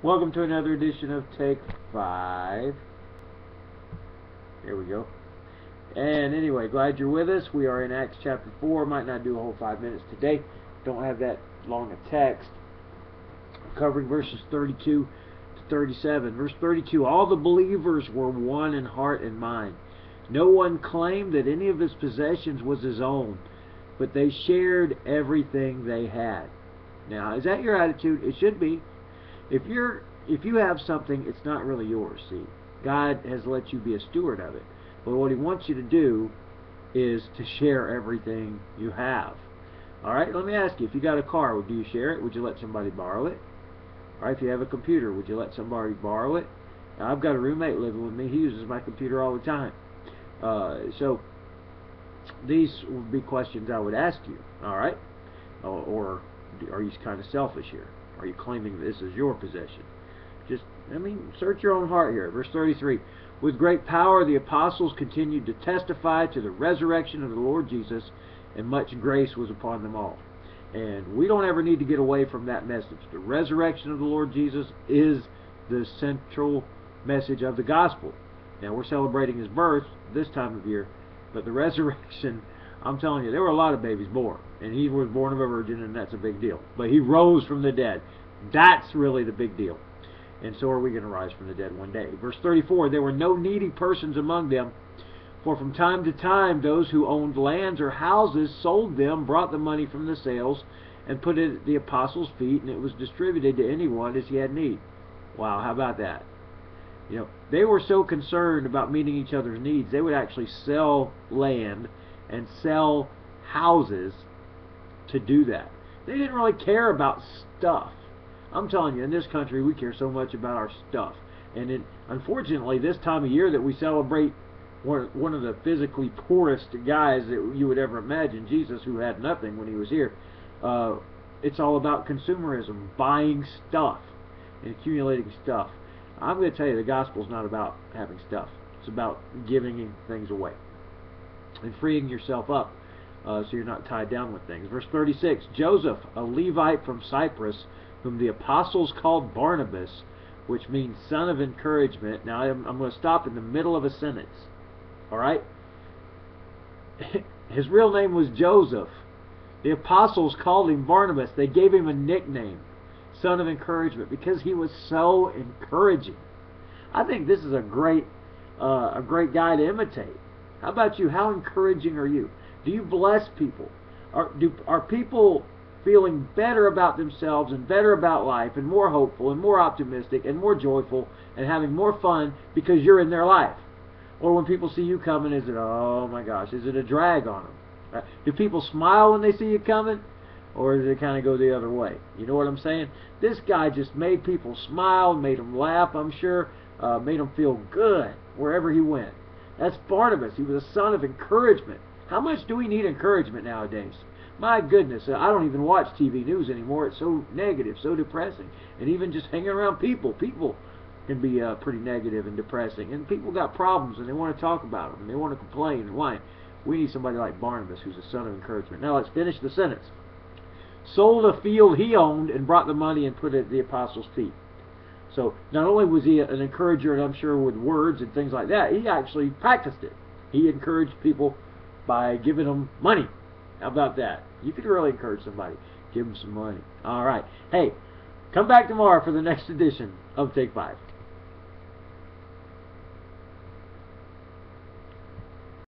Welcome to another edition of Take 5. Here we go. And anyway, glad you're with us. We are in Acts chapter 4. Might not do a whole 5 minutes today. Don't have that long a text. Covering verses 32 to 37. Verse 32, all the believers were one in heart and mind. No one claimed that any of his possessions was his own, but they shared everything they had. Now, is that your attitude? It should be. If you have something, it's not really yours. See, God has let you be a steward of it. But what He wants you to do is to share everything you have. All right. Let me ask you: if you got a car, do you share it? Would you let somebody borrow it? All right. If you have a computer, would you let somebody borrow it? Now, I've got a roommate living with me. He uses my computer all the time. So these would be questions I would ask you. All right. Or are you kind of selfish here? Are you claiming this is your possession? Search your own heart here. Verse 33, with great power the apostles continued to testify to the resurrection of the Lord Jesus, and much grace was upon them all. And we don't ever need to get away from that message. The resurrection of the Lord Jesus is the central message of the gospel. Now, we're celebrating His birth this time of year, but the resurrection, I'm telling you, there were a lot of babies born, and He was born of a virgin, and that's a big deal. But He rose from the dead. That's really the big deal. And so are we going to rise from the dead one day. Verse 34, there were no needy persons among them, for from time to time those who owned lands or houses sold them, brought the money from the sales, and put it at the apostles' feet, and it was distributed to anyone as he had need. Wow, how about that? You know, they were so concerned about meeting each other's needs, they would actually sell land and sell houses to do that. They didn't really care about stuff. I'm telling you, in this country, we care so much about our stuff. And unfortunately, this time of year that we celebrate one of the physically poorest guys that you would ever imagine, Jesus, who had nothing when He was here, it's all about consumerism, buying stuff and accumulating stuff. I'm going to tell you, the gospel's not about having stuff. It's about giving things away and freeing yourself up so you're not tied down with things. Verse 36, Joseph, a Levite from Cyprus, whom the apostles called Barnabas, which means son of encouragement. Now, I'm going to stop in the middle of a sentence. All right? His real name was Joseph. The apostles called him Barnabas. They gave him a nickname, son of encouragement, because he was so encouraging. I think this is a great guy to imitate. How about you? How encouraging are you? Do you bless people? Are people feeling better about themselves and better about life and more hopeful and more optimistic and more joyful and having more fun because you're in their life? Or when people see you coming, is it, oh my gosh, is it a drag on them? Do people smile when they see you coming? Or does it kind of go the other way? You know what I'm saying? This guy just made people smile, made them laugh, I'm sure, made them feel good wherever he went. That's Barnabas. He was a son of encouragement. How much do we need encouragement nowadays? My goodness, I don't even watch TV news anymore. It's so negative, so depressing. And even just hanging around people can be pretty negative and depressing. And people got problems, and they want to talk about them, and they want to complain. And why? We need somebody like Barnabas, who's a son of encouragement. Now let's finish the sentence. Sold a field he owned and brought the money and put it at the apostles' feet. So not only was he an encourager, and I'm sure with words and things like that, he actually practiced it. He encouraged people by giving them money. How about that? You could really encourage somebody. Give them some money. All right. Hey, come back tomorrow for the next edition of Take 5.